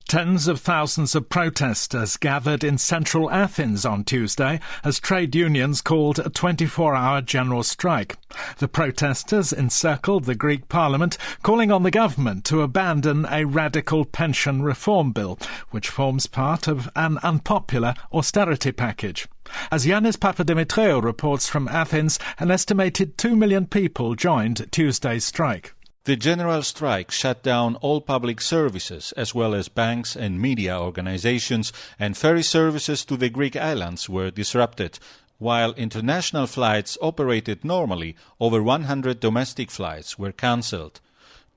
Tens of thousands of protesters gathered in central Athens on Tuesday as trade unions called a 24-hour general strike. The protesters encircled the Greek parliament, calling on the government to abandon a radical pension reform bill, which forms part of an unpopular austerity package. As Yannis Papadimitriou reports from Athens, an estimated 2 million people joined Tuesday's strike. The general strike shut down all public services, as well as banks and media organizations, and ferry services to the Greek islands were disrupted. While international flights operated normally, over 100 domestic flights were cancelled.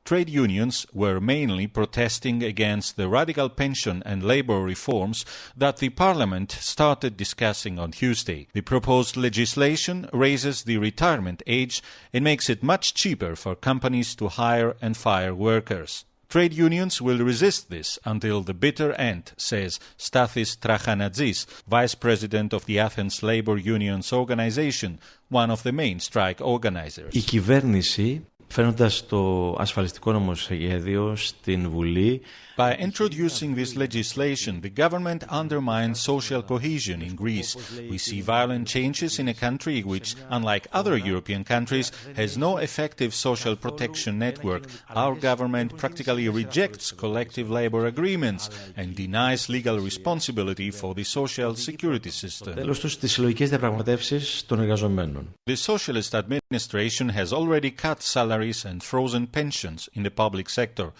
Trade unions were mainly protesting against the radical pension and labour reforms that the Parliament started discussing on Tuesday. The proposed legislation raises the retirement age and makes it much cheaper for companies to hire and fire workers. Trade unions will resist this until the bitter end, says Stathis Trachanatzi, Vice President of the Athens Labour Unions Organization, one of the main strike organizers. Η κυβέρνηση, φέρνοντας το ασφαλιστικό νομοσχέδιο στην Βουλή. By introducing this legislation, the government undermines social cohesion in Greece. We see violent changes in a country which, unlike other European countries, has no effective social protection network. Our government practically rejects collective labor agreements and denies legal responsibility for the social security system. Τέλος τους, τις συλλογικές διαπραγματεύσεις των εργαζομένων. The socialist administration has already cut salaries and frozen pensions in the public sector.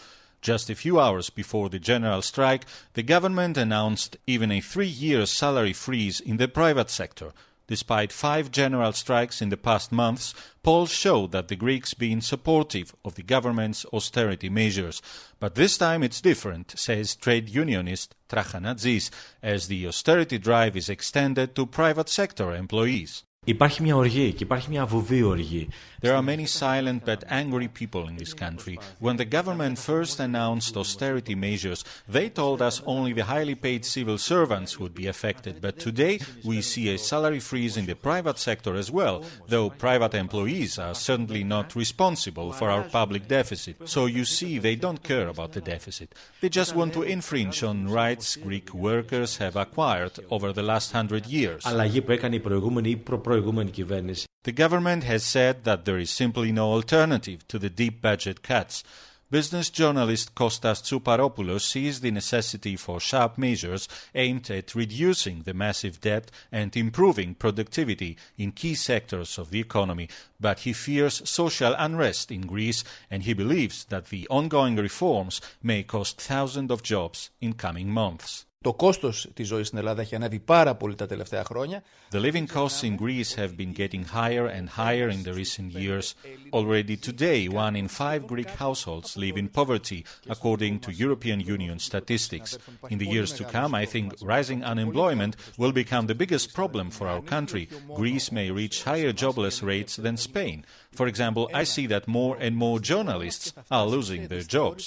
Just a few hours before the general strike, the government announced even a 3-year salary freeze in the private sector. Despite 5 general strikes in the past months, polls show that the Greeks been supportive of the government's austerity measures. But this time it's different, says trade unionist Trachanatzi, as the austerity drive is extended to private sector employees. Υπάρχει μια οργή και υπάρχει μια βουβή οργή. There are many silent but angry people in this country. When the government first announced austerity measures, they told us only the highly paid civil servants would be affected. But today we see a salary freeze in the private sector as well, though private employees are certainly not responsible for our public deficit. So you see, they don't care about the deficit. They just want to infringe on rights Greek workers have acquired over the last 100 years. Αλλαγή που έκανε η προηγούμενη ή προπροηγούμενη κυβέρνηση. The government has said that there is simply no alternative to the deep budget cuts. Business journalist Kostas Tsouparopoulos sees the necessity for sharp measures aimed at reducing the massive debt and improving productivity in key sectors of the economy, but he fears social unrest in Greece and he believes that the ongoing reforms may cost thousands of jobs in coming months. Το κόστος της ζωής στην Ελλάδα έχει ανέβει πάρα πολύ τα τελευταία χρόνια. The living costs in Greece have been getting higher and higher in the recent years. Already today, 1 in 5 Greek households live in poverty, according to European Union statistics. In the years to come, I think rising unemployment will become the biggest problem for our country. Greece may reach higher jobless rates than Spain. For example, I see that more and more journalists are losing their jobs.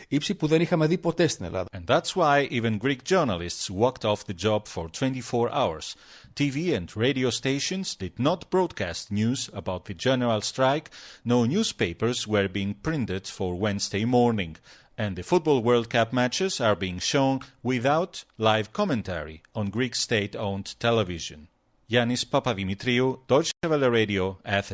Ύψη που δεν είχαμε δει ποτέ στην Ελλάδα. And that's why even Greek journalists walked off the job for 24 hours. TV and radio stations did not broadcast news about the general strike. No newspapers were being printed for Wednesday morning. And the Football World Cup matches are being shown without live commentary on Greek state-owned television. Yannis Papadimitriou, Deutsche Welle Radio, Athens.